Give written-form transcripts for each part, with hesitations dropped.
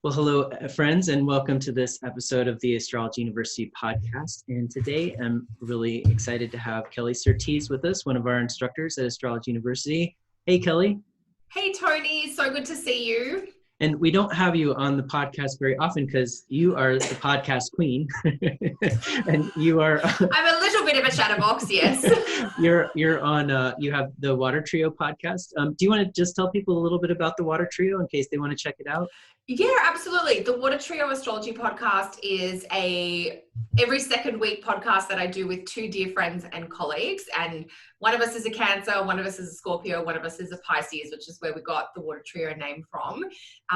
Well, hello, friends, and welcome to this episode of the Astrology University podcast. And today I'm really excited to have Kelly Surtees with us, one of our instructors at Astrology University. Hey, Kelly. Hey, Tony. So good to see you. And we don't have you on the podcast very often because you are the podcast queen. And you are... I'm a little bit of a chatterbox, yes. You're on, you have the Water Trio podcast. Do you want to just tell people a little bit about the Water Trio in case they want to check it out? Yeah, absolutely. The Water Trio Astrology podcast is every second week podcast that I do with two dear friends and colleagues. And one of us is a Cancer, one of us is a Scorpio, one of us is a Pisces, which is where we got the Water Trio name from.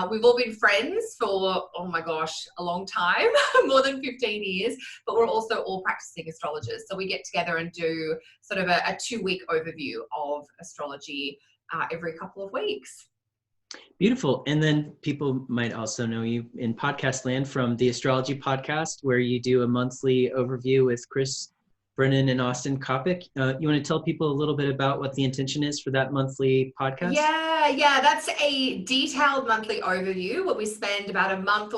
We've all been friends for, oh my gosh, a long time, more than 15 years, but we're also all practicing astrologers. So we get together and do sort of a 2-week overview of astrology every couple of weeks. Beautiful. And then people might also know you in podcast land from the Astrology podcast, where you do a monthly overview with Chris Brennan and Austin Kopic. You want to tell people a little bit about what the intention is for that monthly podcast? Yeah, that's a detailed monthly overview where we spend about an hour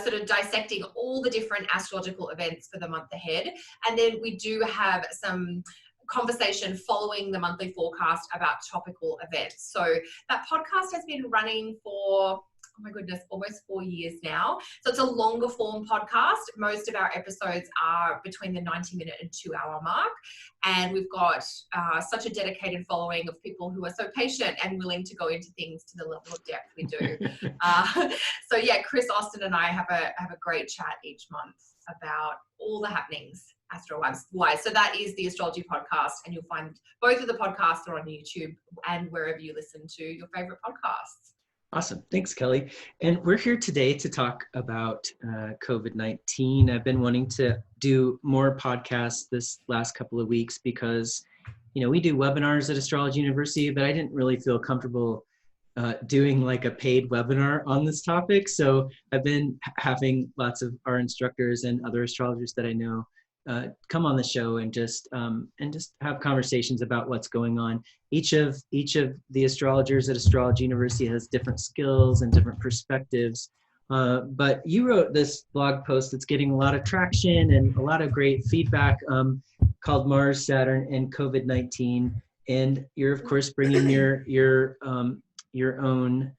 sort of dissecting all the different astrological events for the month ahead. And then we do have some conversation following the monthly forecast about topical events. So that podcast has been running for, oh my goodness, almost 4 years now. So it's a longer form podcast. Most of our episodes are between the 90-minute and 2-hour mark. And we've got such a dedicated following of people who are so patient and willing to go into things to the level of depth we do. So yeah, Chris, Austin and I have a great chat each month about all the happenings astro-wise. So that is the Astrology podcast, and you'll find both of the podcasts are on YouTube and wherever you listen to your favorite podcasts. Awesome. Thanks, Kelly. And we're here today to talk about COVID-19. I've been wanting to do more podcasts this last couple of weeks because, we do webinars at Astrology University, but I didn't really feel comfortable doing like a paid webinar on this topic. So I've been having lots of our instructors and other astrologers that I know come on the show and just have conversations about what's going on. Each of the astrologers at Astrology University has different skills and different perspectives. But you wrote this blog post that's getting a lot of traction and a lot of great feedback called Mars-Saturn and COVID-19. And you're of course bringing your own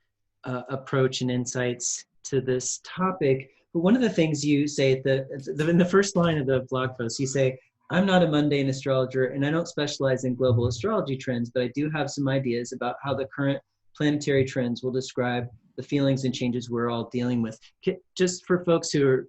approach and insights to this topic. But one of the things you say in the first line of the blog post, you say, I'm not a mundane astrologer and I don't specialize in global astrology trends, but I do have some ideas about how the current planetary trends will describe the feelings and changes we're all dealing with. Just for folks who are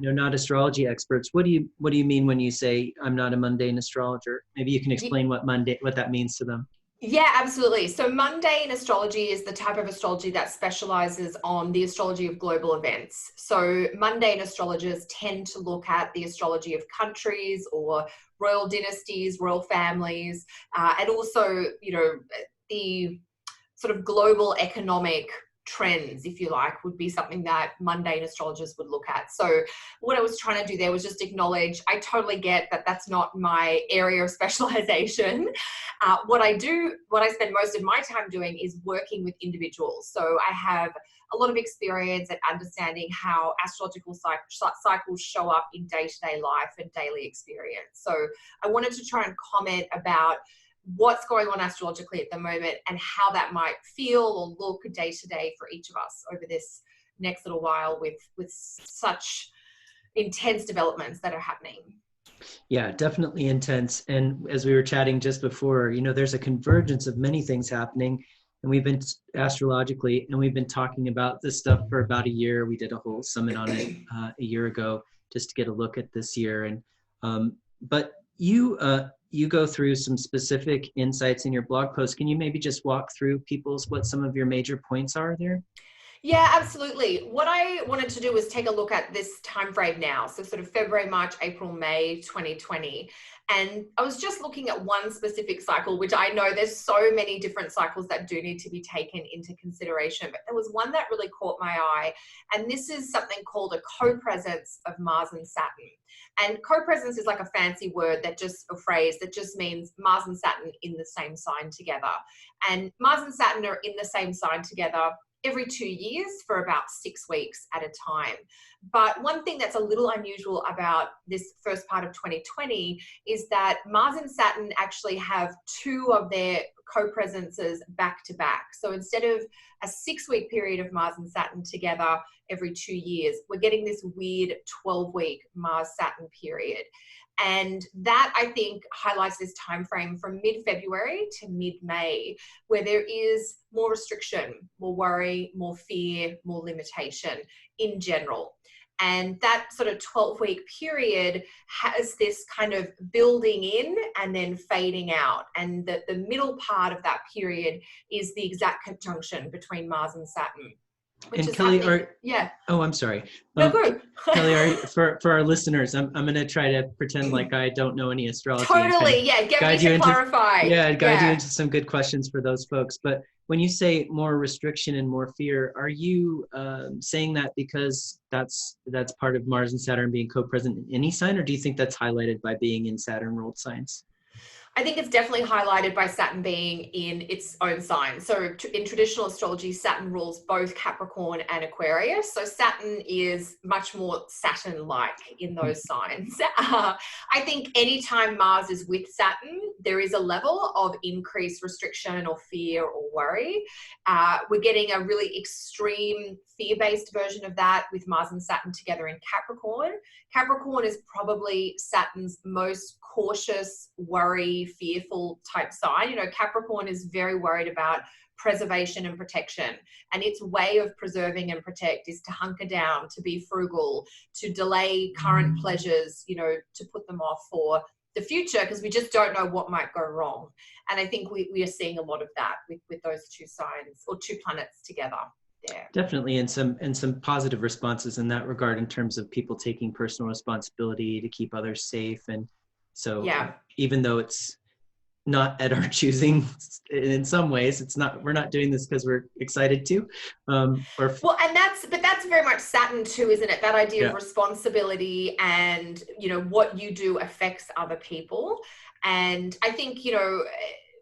not astrology experts, what do you mean when you say I'm not a mundane astrologer? Maybe you can explain what that means to them. Yeah, absolutely. So mundane astrology is the type of astrology that specializes on the astrology of global events. So mundane astrologers tend to look at the astrology of countries or royal dynasties, royal families, and also, the sort of global economic trends, if you like, would be something that mundane astrologers would look at. So what I was trying to do there was just acknowledge, I totally get that that's not my area of specialization. What I spend most of my time doing is working with individuals. So I have a lot of experience at understanding how astrological cycles show up in day-to-day life and daily experience. So I wanted to try and comment about what's going on astrologically at the moment and how that might feel or look day to day for each of us over this next little while with such intense developments that are happening. Yeah, definitely intense. And as we were chatting just before, there's a convergence of many things happening, and we've been astrologically, and we've been talking about this stuff for about a year. We did a whole summit on it a year ago just to get a look at this year. And but you go through some specific insights in your blog post. Can you maybe just walk through what some of your major points are there? Yeah, absolutely. What I wanted to do was take a look at this time frame now. So sort of February, March, April, May 2020. And I was just looking at one specific cycle, which I know there's so many different cycles that do need to be taken into consideration. But there was one that really caught my eye. And this is something called a co-presence of Mars and Saturn. And co-presence is like a fancy word a phrase that just means Mars and Saturn in the same sign together. And Mars and Saturn are in the same sign together every 2 years for about 6 weeks at a time. But one thing that's a little unusual about this first part of 2020 is that Mars and Saturn actually have 2 of their co-presences back to back. So instead of a 6-week period of Mars and Saturn together every 2 years, we're getting this weird 12-week Mars-Saturn period. And that, I think, highlights this time frame from mid-February to mid-May, where there is more restriction, more worry, more fear, more limitation in general. And that sort of 12-week period has this kind of building in and then fading out. And the middle part of that period is the exact conjunction between Mars and Saturn. And Kelly, yeah. Oh, I'm sorry. No, go. Kelly, for our listeners, I'm going to try to pretend like I don't know any astrology. Totally, yeah. Get me to clarify. Guide you into some good questions for those folks. But when you say more restriction and more fear, are you saying that because that's part of Mars and Saturn being co-present in any sign, or do you think that's highlighted by being in Saturn-ruled signs? I think it's definitely highlighted by Saturn being in its own sign. So in traditional astrology, Saturn rules both Capricorn and Aquarius. So Saturn is much more Saturn-like in those signs. I think anytime Mars is with Saturn, there is a level of increased restriction or fear or worry. We're getting a really extreme fear-based version of that with Mars and Saturn together in Capricorn. Capricorn is probably Saturn's most cautious, worry, fearful type sign. You know, Capricorn is very worried about preservation and protection, and its way of preserving and protect is to hunker down, to be frugal, to delay current pleasures, you know, to put them off for the future, because we just don't know what might go wrong. And I think we are seeing a lot of that with those 2 signs or 2 planets together. Yeah. Definitely, and some positive responses in that regard in terms of people taking personal responsibility to keep others safe. And so even though it's not at our choosing in some ways, we're not doing this because we're excited to. But that's very much Saturn too, isn't it? That idea of responsibility and, you know, what you do affects other people. And I think, you know,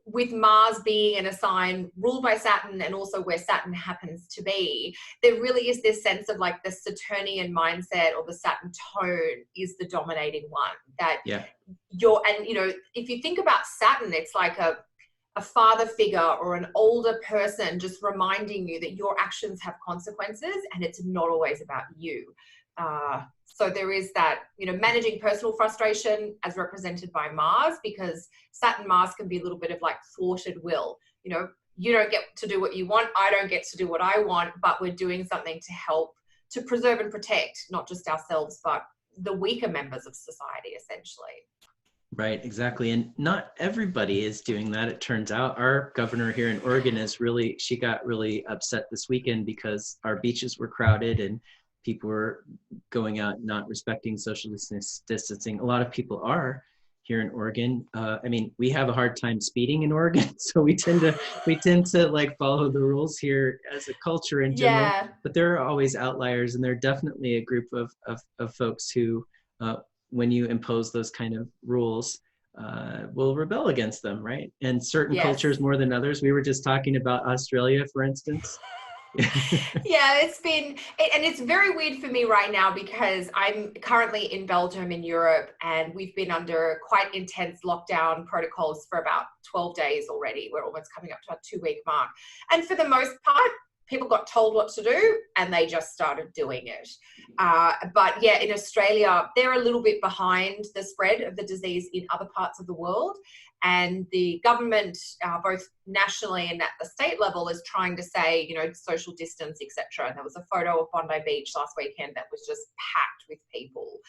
with Mars being in a sign ruled by Saturn and also where Saturn happens to be, there really is this sense of like the Saturnian mindset or the Saturn tone is the dominating one. That and you know, if you think about Saturn, it's like a father figure or an older person just reminding you that your actions have consequences and it's not always about you. So there is that, you know, managing personal frustration as represented by Mars, because Saturn Mars can be a little bit of like thwarted will. You know, you don't get to do what you want, I don't get to do what I want, but we're doing something to help to preserve and protect not just ourselves, but the weaker members of society, essentially. Right, exactly. And not everybody is doing that. It turns out our governor here in Oregon she got really upset this weekend because our beaches were crowded and people were going out not respecting social distancing. A lot of people are here in Oregon. I mean, we have a hard time speeding in Oregon, so we tend to like follow the rules here as a culture in general. Yeah. But there are always outliers, and there are definitely a group of folks who, when you impose those kind of rules, will rebel against them, right? And certain cultures more than others. We were just talking about Australia, for instance. Yeah, it's very weird for me right now because I'm currently in Belgium in Europe, and we've been under quite intense lockdown protocols for about 12 days already. We're almost coming up to our 2-week mark. And for the most part, people got told what to do and they just started doing it. But yeah, in Australia, they're a little bit behind the spread of the disease in other parts of the world. And the government, both nationally and at the state level, is trying to say, you know, social distance, etc. And there was a photo of Bondi Beach last weekend that was just packed with people.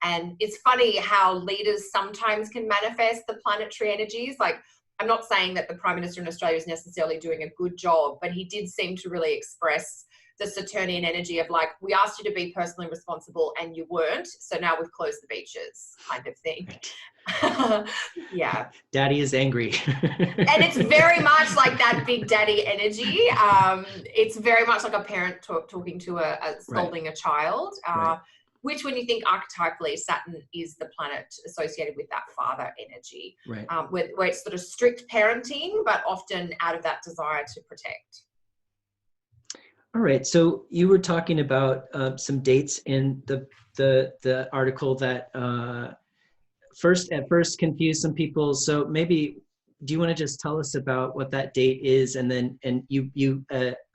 And it's funny how leaders sometimes can manifest the planetary energies. Like, I'm not saying that the Prime Minister in Australia is necessarily doing a good job, but he did seem to really express the Saturnian energy of like, we asked you to be personally responsible and you weren't, so now we've closed the beaches, kind of thing. Yeah. Daddy is angry. And it's very much like that big daddy energy. It's very much like a parent talking to scolding a child. Which, when you think archetypally, Saturn is the planet associated with that father energy, right? Where it's sort of strict parenting, but often out of that desire to protect. All right. So you were talking about some dates in the article that at first confused some people. So maybe do you want to just tell us about what that date is, and then you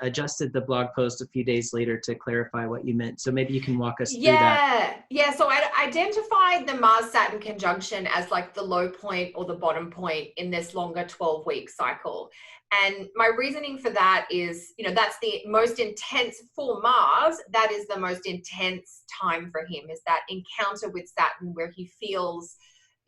adjusted the blog post a few days later to clarify what you meant. So maybe you can walk us through that. Yeah. So I identified the Mars-Saturn conjunction as like the low point or the bottom point in this longer 12-week cycle. And my reasoning for that is, that's the most intense for Mars. That is the most intense time for him, is that encounter with Saturn where he feels,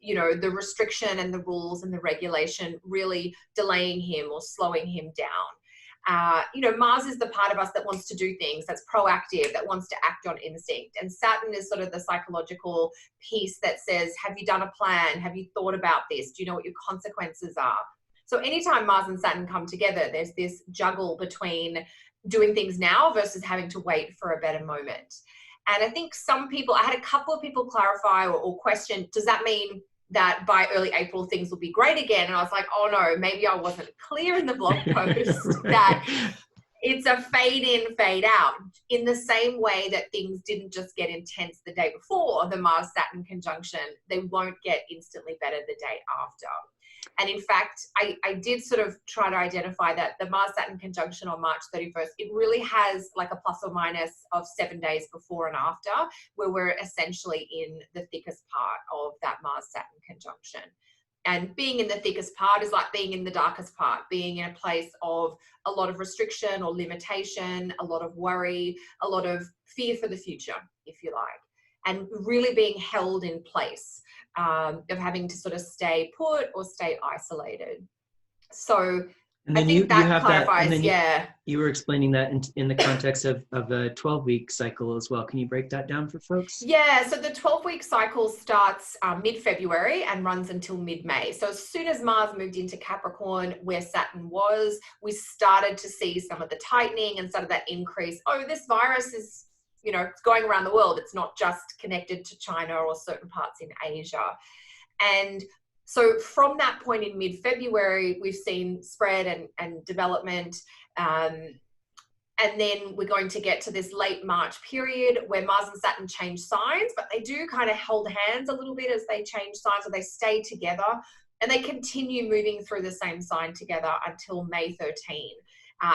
the restriction and the rules and the regulation really delaying him or slowing him down. Mars is the part of us that wants to do things, that's proactive, that wants to act on instinct. And Saturn is sort of the psychological piece that says, have you done a plan? Have you thought about this? Do you know what your consequences are? So anytime Mars and Saturn come together, there's this juggle between doing things now versus having to wait for a better moment. And I think I had a couple of people clarify or question, does that mean that by early April things will be great again? And I was like, oh no, maybe I wasn't clear in the blog post that it's a fade in, fade out, in the same way that things didn't just get intense the day before the Mars-Saturn conjunction, they won't get instantly better the day after. And in fact, I did sort of try to identify that the Mars-Saturn conjunction on March 31st, it really has like a plus or minus of 7 days before and after, where we're essentially in the thickest part of that Mars-Saturn conjunction. And being in the thickest part is like being in the darkest part, being in a place of a lot of restriction or limitation, a lot of worry, a lot of fear for the future, if you like, and really being held in place, of having to sort of stay put or stay isolated. So and then I think that have clarifies, that, and then you were explaining that in the context of a 12-week cycle as well. Can you break that down for folks? Yeah, so the 12-week cycle starts mid-February and runs until mid-May. So as soon as Mars moved into Capricorn, where Saturn was, we started to see some of the tightening and some of that increase. Oh, this virus is, it's going around the world. It's not just connected to China or certain parts in Asia. And so from that point in mid-February, we've seen spread and development. And then we're going to get to this late March period where Mars and Saturn change signs, but they do kind of hold hands a little bit as they change signs, or they stay together, and they continue moving through the same sign together until May 13.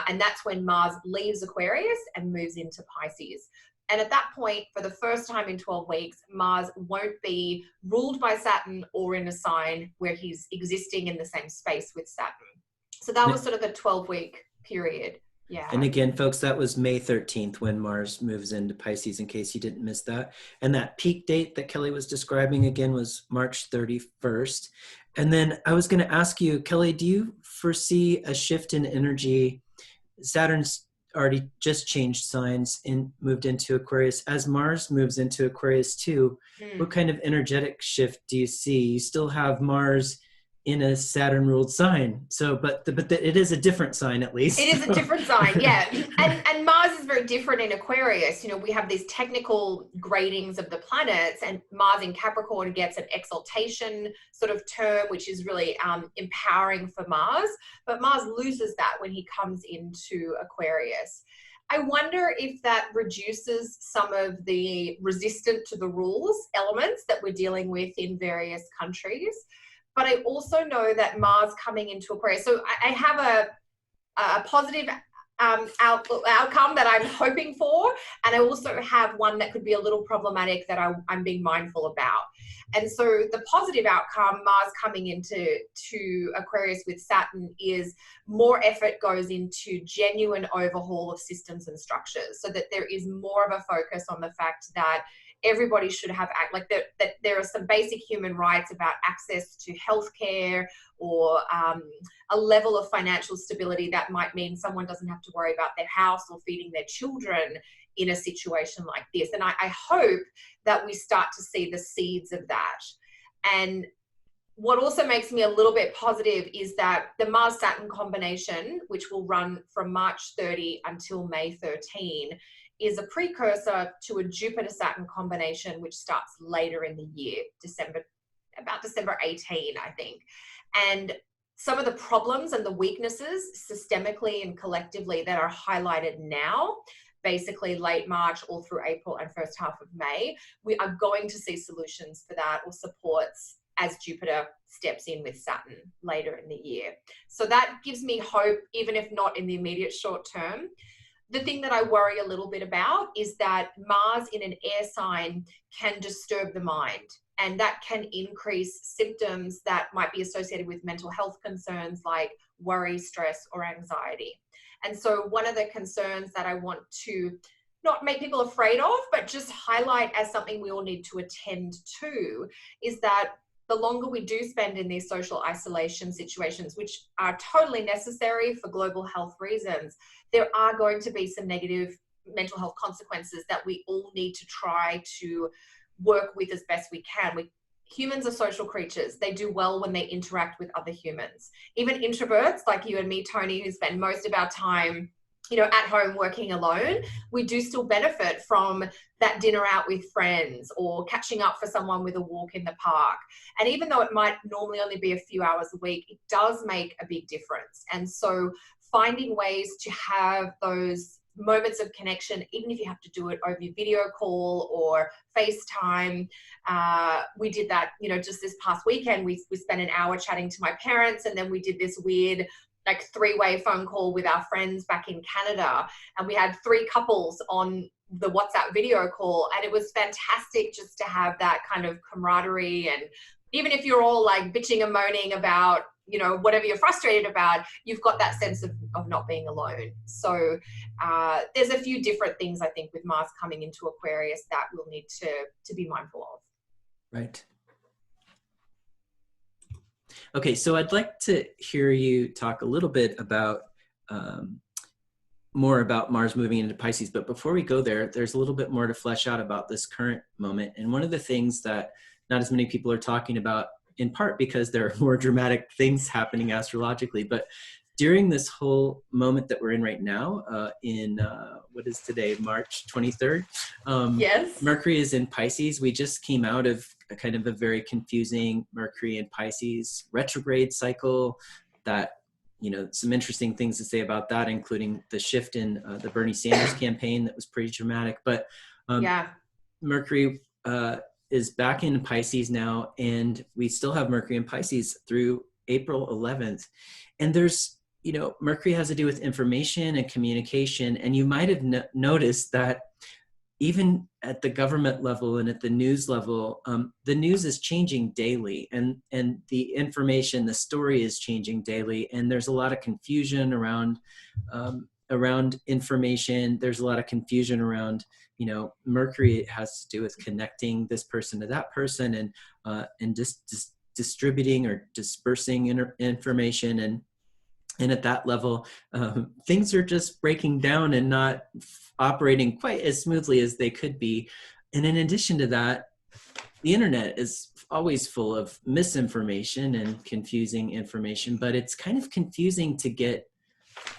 And that's when Mars leaves Aquarius and moves into Pisces. And at that point, for the first time in 12 weeks, Mars won't be ruled by Saturn or in a sign where he's existing in the same space with Saturn. So that was sort of the 12-week period. Yeah. And again, folks, that was May 13th when Mars moves into Pisces, in case you didn't miss that. And that peak date that Kelly was describing again was March 31st. And then I was going to ask you, Kelly, do you foresee a shift in energy? Saturn's already just changed signs and moved into Aquarius. As Mars moves into Aquarius too, what kind of energetic shift do you see? You still have Mars in a Saturn ruled sign. So, but it is a different sign, at least. It is a different sign, yeah. And Mars is very different in Aquarius. We have these technical gradings of the planets, and Mars in Capricorn gets an exaltation sort of term, which is really empowering for Mars. But Mars loses that when he comes into Aquarius. I wonder if that reduces some of the resistant to the rules elements that we're dealing with in various countries. But I also know that Mars coming into Aquarius, so I have a positive outcome that I'm hoping for, and I also have one that could be a little problematic that I'm being mindful about. And so the positive outcome, Mars coming into Aquarius with Saturn, is more effort goes into genuine overhaul of systems and structures, so that there is more of a focus on the fact that everybody should have that there are some basic human rights about access to healthcare, or a level of financial stability that might mean someone doesn't have to worry about their house or feeding their children in a situation like this. And I hope that we start to see the seeds of that. And what also makes me a little bit positive is that the Mars-Saturn combination, which will run from March 30 until May 13, is a precursor to a Jupiter-Saturn combination, which starts later in the year, about December 18, I think. And some of the problems and the weaknesses systemically and collectively that are highlighted now, basically late March all through April and first half of May, we are going to see solutions for that or supports as Jupiter steps in with Saturn later in the year. So that gives me hope, even if not in the immediate short term. The thing that I worry a little bit about is that Mars in an air sign can disturb the mind, and that can increase symptoms that might be associated with mental health concerns like worry, stress, or anxiety. And so one of the concerns that I want to not make people afraid of, but just highlight as something we all need to attend to, is that the longer we do spend in these social isolation situations, which are totally necessary for global health reasons, there are going to be some negative mental health consequences that we all need to try to work with as best we can. Humans are social creatures. They do well when they interact with other humans. Even introverts like you and me, Tony, who spend most of our time, at home working alone, we do still benefit from that dinner out with friends or catching up for someone with a walk in the park. And even though it might normally only be a few hours a week, it does make a big difference. And so finding ways to have those moments of connection, even if you have to do it over video call or FaceTime. We did that, just this past weekend, we spent an hour chatting to my parents, and then we did this weird three-way phone call with our friends back in Canada, and we had 3 couples on the WhatsApp video call, and it was fantastic just to have that kind of camaraderie. And even if you're all bitching and moaning about whatever you're frustrated about, you've got that sense of not being alone. So there's a few different things I think with Mars coming into Aquarius that we'll need to be mindful of. Right. Okay, so I'd like to hear you talk a little bit about more about Mars moving into Pisces. But before we go there, there's a little bit more to flesh out about this current moment. And one of the things that not as many people are talking about, in part because there are more dramatic things happening astrologically, but during this whole moment that we're in right now, what is today, March 23rd? Yes. Mercury is in Pisces. We just came out of a kind of a very confusing Mercury in Pisces retrograde cycle that, some interesting things to say about that, including the shift in the Bernie Sanders campaign that was pretty dramatic. But Mercury is back in Pisces now, and we still have Mercury in Pisces through April 11th. And there's, Mercury has to do with information and communication. And you might have noticed that even at the government level and at the news level, the news is changing daily, and the information, the story is changing daily. And there's a lot of confusion around information. There's a lot of confusion around, Mercury has to do with connecting this person to that person, and just distributing or dispersing information. And at that level, things are just breaking down and not operating quite as smoothly as they could be. And in addition to that, the internet is always full of misinformation and confusing information, but it's kind of confusing to get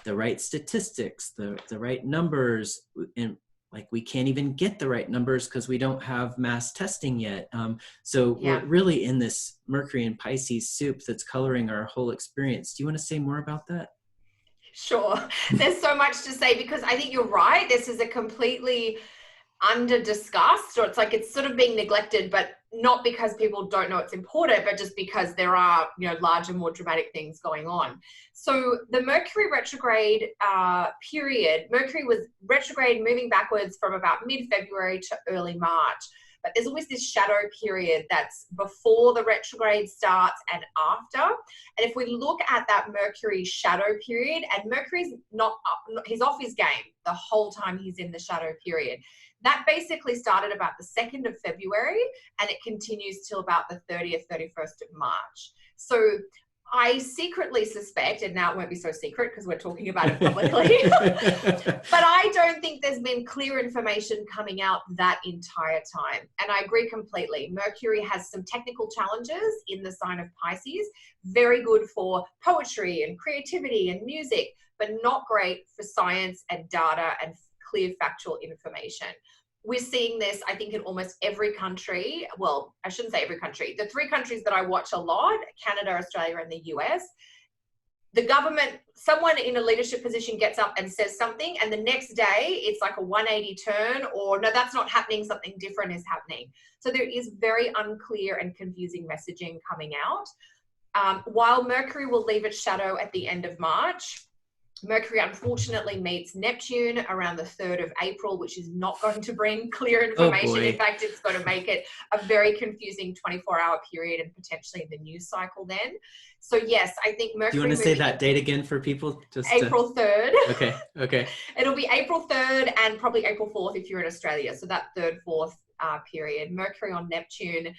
the right statistics, the right numbers, and we can't even get the right numbers because we don't have mass testing yet. We're really in this Mercury and Pisces soup that's coloring our whole experience. Do you want to say more about that? Sure. There's so much to say, because I think you're right. This is a completely under discussed, or it's sort of being neglected, but not because people don't know it's important, but just because there are, larger, more dramatic things going on. So the Mercury retrograde period, Mercury was retrograde moving backwards from about mid-February to early March. But there's always this shadow period that's before the retrograde starts and after. And if we look at that Mercury shadow period, and Mercury's he's off his game the whole time he's in the shadow period. That basically started about the 2nd of February, and it continues till about the 30th, 31st of March. So I secretly suspect, and now it won't be so secret because we're talking about it publicly, but I don't think there's been clear information coming out that entire time. And I agree completely. Mercury has some technical challenges in the sign of Pisces, very good for poetry and creativity and music, but not great for science and data and clear factual information. We're seeing this, I think, in almost every country. Well, I shouldn't say every country. The 3 countries that I watch a lot, Canada, Australia, and the US, the government, someone in a leadership position gets up and says something, and the next day it's like a 180 turn, or no, that's not happening, something different is happening. So there is very unclear and confusing messaging coming out. While Mercury will leave its shadow at the end of March, Mercury unfortunately meets Neptune around the 3rd of April, which is not going to bring clear information. In fact, it's going to make it a very confusing 24-hour period and potentially the news cycle then. So yes, I think Mercury... Do you want to say that date again for people? Just April 3rd. Okay. It'll be April 3rd and probably April 4th if you're in Australia. So that 3rd, 4th period. Mercury on Neptune.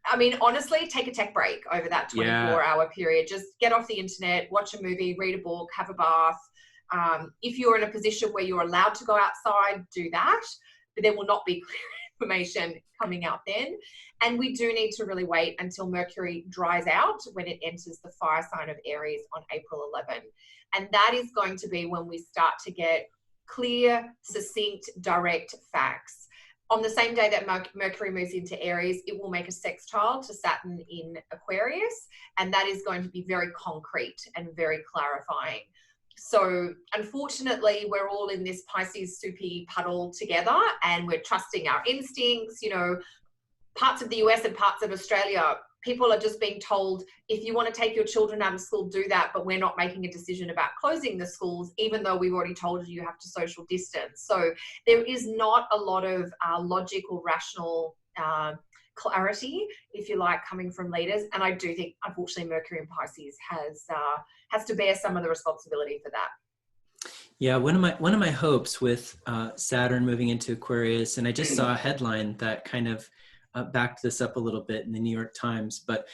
I mean, honestly, take a tech break over that 24-hour period. Just get off the internet, watch a movie, read a book, have a bath. If you're in a position where you're allowed to go outside, do that. But there will not be clear information coming out then. And we do need to really wait until Mercury dries out when it enters the fire sign of Aries on April 11. And that is going to be when we start to get clear, succinct, direct facts. On the same day that Mercury moves into Aries, it will make a sextile to Saturn in Aquarius, and that is going to be very concrete and very clarifying. So unfortunately, we're all in this Pisces soupy puddle together, and we're trusting our instincts. You know, parts of the US and parts of Australia, people are just being told, if you want to take your children out of school, do that, but we're not making a decision about closing the schools, even though we've already told you have to social distance. So there is not a lot of logic or rational clarity, if you like, coming from leaders. And I do think, unfortunately, Mercury in Pisces has to bear some of the responsibility for that. Yeah, one of my hopes with Saturn moving into Aquarius, and I just saw a headline that kind of backed this up a little bit in the New York Times, but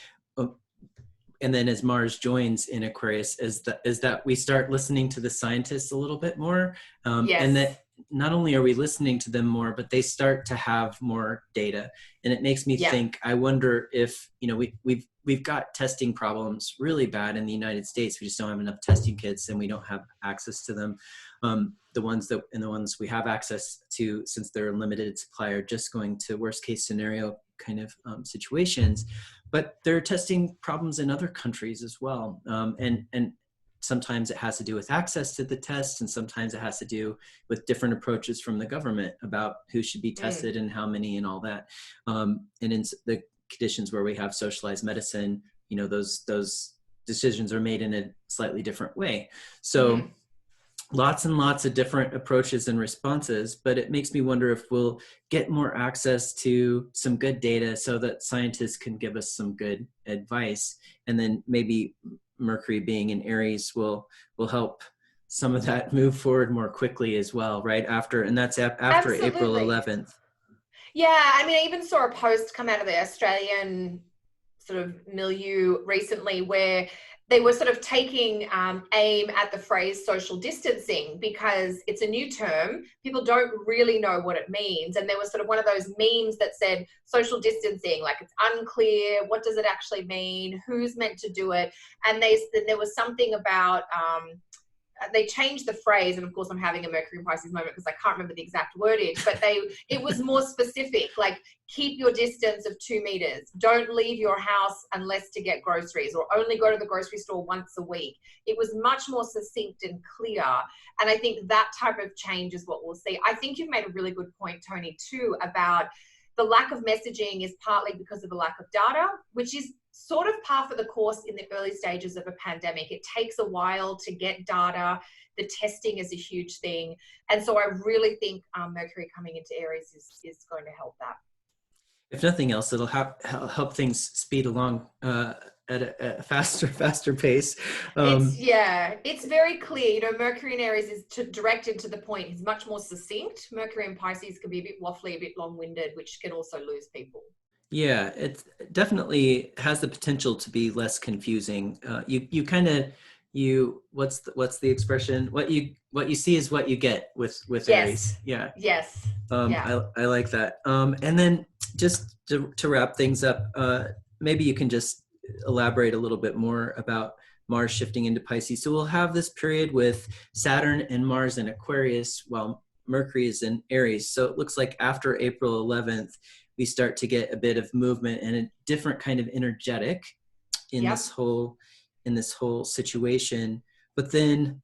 and then as Mars joins in Aquarius, is that we start listening to the scientists a little bit more, yes. And that not only are we listening to them more, but they start to have more data, and it makes me think. I wonder if we've got testing problems really bad in the United States. We just don't have enough testing kits, and we don't have access to them. The ones we have access to, since they're a limited supply, are just going to worst case scenario kind of situations. But there are testing problems in other countries as well, and sometimes it has to do with access to the test, and sometimes it has to do with different approaches from the government about who should be tested and how many and all that. And in the conditions where we have socialized medicine, those decisions are made in a slightly different way. So lots and lots of different approaches and responses, but it makes me wonder if we'll get more access to some good data so that scientists can give us some good advice. And then maybe Mercury being in Aries will help some of that move forward more quickly as well, right? And that's after Absolutely. April 11th. Yeah, I mean, I even saw a post come out of the Australian sort of milieu recently where they were sort of taking aim at the phrase social distancing because it's a new term. People don't really know what it means. And there was sort of one of those memes that said social distancing, like it's unclear. What does it actually mean? Who's meant to do it? And there was something about, they changed the phrase, and of course I'm having a Mercury in Pisces moment because I can't remember the exact wordage, but it was more specific, like keep your distance of 2 meters, don't leave your house unless to get groceries, or only go to the grocery store once a week. It was much more succinct and clear, and I think that type of change is what we'll see. I think you've made a really good point, Tony, too, about the lack of messaging is partly because of the lack of data, which is sort of par for the course in the early stages of a pandemic. It takes a while to get data. The testing is a huge thing. And so I really think Mercury coming into Aries is going to help that. If nothing else, it'll help things speed along at a faster pace. It's very clear. Mercury in Aries is directed to the point. He's much more succinct. Mercury in Pisces can be a bit waffly, a bit long-winded, which can also lose people. Yeah, it definitely has the potential to be less confusing. What's the expression? What you see is what you get with Aries. Yeah. Yes. I like that. And then just to wrap things up, maybe you can just elaborate a little bit more about Mars shifting into Pisces. So we'll have this period with Saturn and Mars in Aquarius while Mercury is in Aries. So it looks like after April 11th, we start to get a bit of movement and a different kind of energetic in this whole situation. but then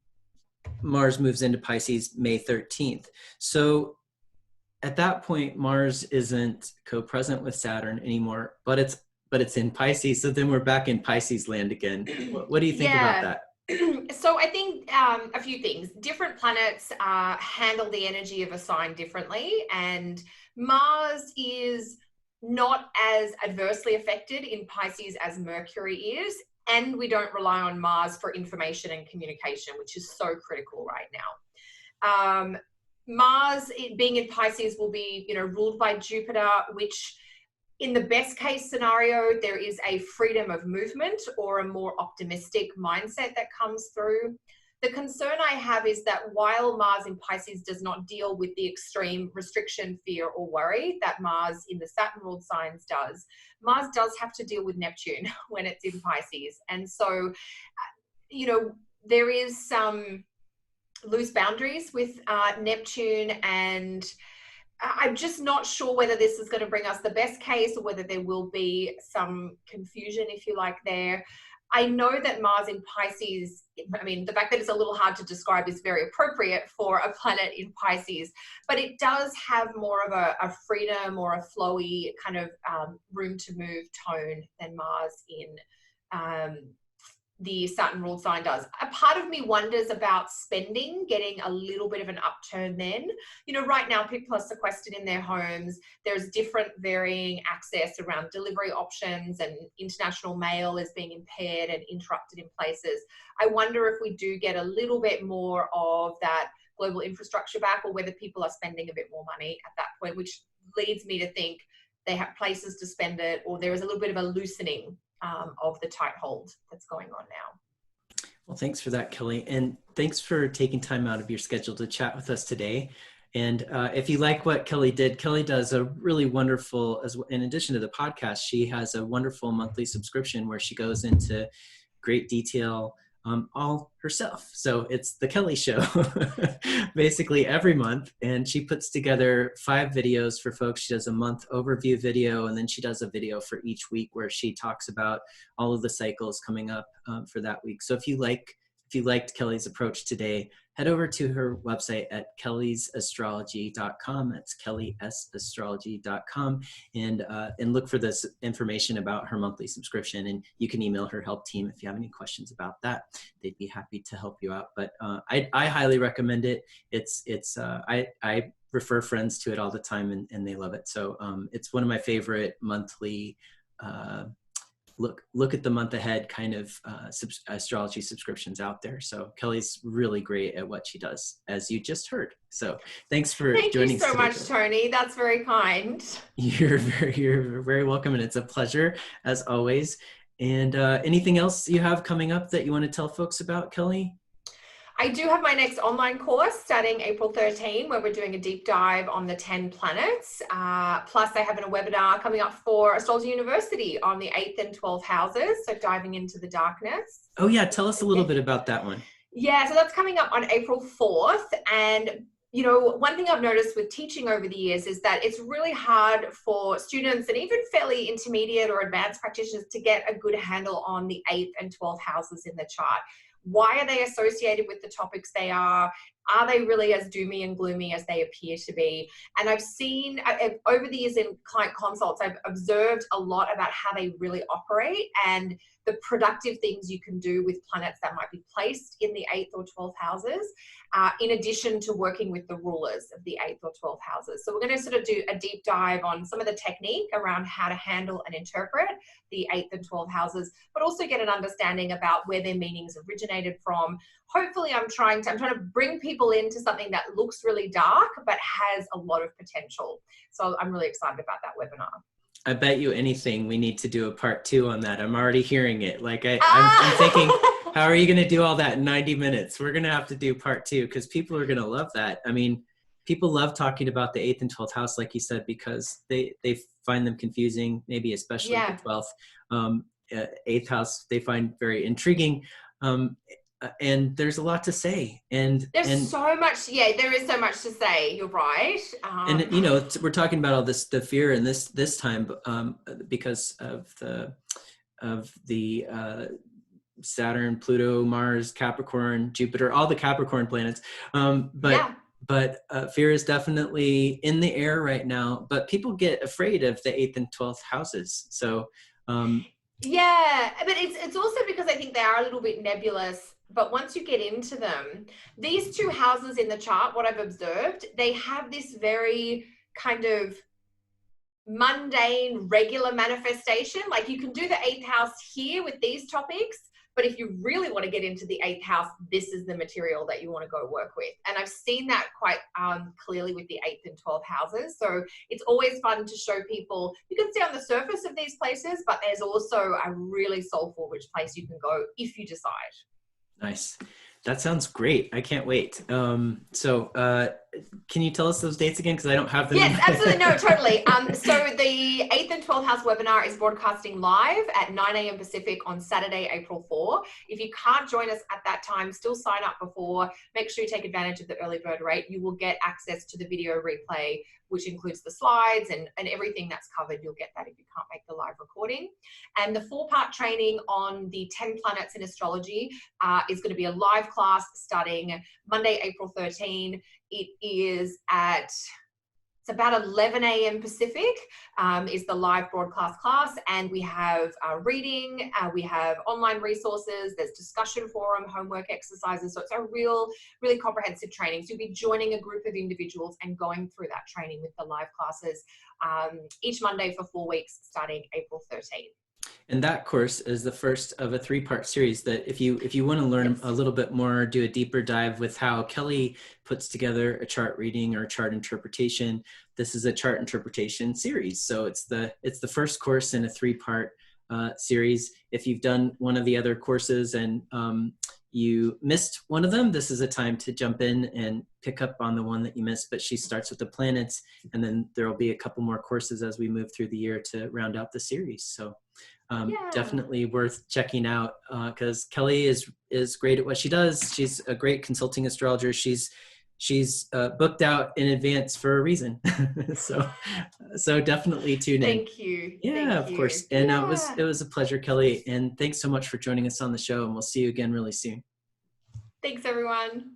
Mars moves into Pisces May 13th. So at that point, Mars isn't co-present with Saturn anymore, but it's in Pisces. So then we're back in Pisces land again. What do you think about that? So I think a few things. Different planets handle the energy of a sign differently, and Mars is not as adversely affected in Pisces as Mercury is, and we don't rely on Mars for information and communication, which is so critical right now. Mars being in Pisces will be, ruled by Jupiter, which in the best case scenario, there is a freedom of movement or a more optimistic mindset that comes through. The concern I have is that while Mars in Pisces does not deal with the extreme restriction, fear, or worry that Mars in the Saturn ruled signs does, Mars does have to deal with Neptune when it's in Pisces. And so, there is some loose boundaries with Neptune, and I'm just not sure whether this is going to bring us the best case or whether there will be some confusion, if you like, there. I know that Mars in Pisces, the fact that it's a little hard to describe is very appropriate for a planet in Pisces, but it does have more of a freedom or a flowy kind of room to move tone than Mars in the Saturn ruled sign does. A part of me wonders about spending, getting a little bit of an upturn then. Right now people are sequestered in their homes. There's different varying access around delivery options, and international mail is being impaired and interrupted in places. I wonder if we do get a little bit more of that global infrastructure back, or whether people are spending a bit more money at that point, which leads me to think they have places to spend it, or there is a little bit of a loosening of the tight hold that's going on now. Well, thanks for that, Kelly. And thanks for taking time out of your schedule to chat with us today. And if you like what Kelly did, Kelly does a really wonderful, in addition to the podcast, she has a wonderful monthly subscription where she goes into great detail all herself. So it's the Kelly Show basically every month. And she puts together 5 videos for folks. She does a month overview video, and then she does a video for each week where she talks about all of the cycles coming up for that week. So if you liked Kelly's approach today, head over to her website at kellysastrology.com. That's kellysastrology.com, and look for this information about her monthly subscription. And you can email her help team if you have any questions about that. They'd be happy to help you out. But I highly recommend it. I refer friends to it all the time, and they love it. So it's one of my favorite monthly look at the month ahead kind of astrology subscriptions out there. So Kelly's really great at what she does, as you just heard. So thanks for joining us. Thank you so much, Tony. That's very kind. You're very welcome, and it's a pleasure as always. And anything else you have coming up that you want to tell folks about, Kelly? I do have my next online course starting April 13, where we're doing a deep dive on the 10 planets. Plus, I have a webinar coming up for Astrology University on the 8th and 12th houses, so diving into the darkness. Oh yeah, tell us a little bit about that one. Yeah, so that's coming up on April 4th. And one thing I've noticed with teaching over the years is that it's really hard for students and even fairly intermediate or advanced practitioners to get a good handle on the 8th and 12th houses in the chart. Why are they associated with the topics they are? Are they really as doomy and gloomy as they appear to be? And I've seen over the years in client consults, I've observed a lot about how they really operate and the productive things you can do with planets that might be placed in the 8th or 12th houses, in addition to working with the rulers of the 8th or 12th houses. So we're going to sort of do a deep dive on some of the technique around how to handle and interpret the 8th and 12th houses, but also get an understanding about where their meanings originated from. Hopefully I'm trying to bring people into something that looks really dark, but has a lot of potential. So I'm really excited about that webinar. I bet you anything we need to do a part 2 on that. I'm already hearing it. Like I'm thinking, how are you going to do all that in 90 minutes? We're going to have to do part 2 because people are going to love that. I mean, people love talking about the 8th and 12th house, like you said, because they find them confusing, maybe especially the 12th. 8th house, they find very intriguing. And there's a lot to say, and there's so much. Yeah, there is so much to say. You're right. And we're talking about all the fear in this time because of the Saturn, Pluto, Mars, Capricorn, Jupiter, all the Capricorn planets. Yeah. But fear is definitely in the air right now, but people get afraid of the 8th and 12th houses. So, yeah, but it's also because I think they are a little bit nebulous. But once you get into them, these two houses in the chart, what I've observed, they have this very kind of mundane, regular manifestation. Like you can do the eighth house here with these topics, but if you really want to get into the eighth house, this is the material that you want to go work with. And I've seen that quite clearly with the 8th and 12th houses. So it's always fun to show people, you can see on the surface of these places, but there's also a really soulful, rich place you can go if you decide. Nice. That sounds great. I can't wait. Can you tell us those dates again? Because I don't have them. Yes, absolutely. No, totally. So the 8th and 12th house webinar is broadcasting live at 9 a.m. Pacific on Saturday, April 4. If you can't join us at that time, still sign up before. Make sure you take advantage of the early bird rate. You will get access to the video replay, which includes the slides and everything that's covered. You'll get that if you can't make the live recording. And the 4-part training on the 10 planets in astrology is going to be a live class starting Monday, April 13. It is it's about 11 a.m. Pacific is the live broadcast class. And we have reading, we have online resources, there's discussion forum, homework exercises. So it's a really comprehensive training. So you'll be joining a group of individuals and going through that training with the live classes each Monday for 4 weeks starting April 13th. And that course is the first of a 3-part series that if you want to learn a little bit more, do a deeper dive with how Kelly puts together a chart reading or a chart interpretation, this is a chart interpretation series. So it's the first course in a 3-part series. If you've done one of the other courses and you missed one of them, this is a time to jump in and pick up on the one that you missed. But she starts with the planets, and then there will be a couple more courses as we move through the year to round out the series. So definitely worth checking out because Kelly is great at what she does. She's a great consulting astrologer. She's booked out in advance for a reason. so definitely tune in. Thank you. Yeah, of course. And it was a pleasure, Kelly. And thanks so much for joining us on the show. And we'll see you again really soon. Thanks, everyone.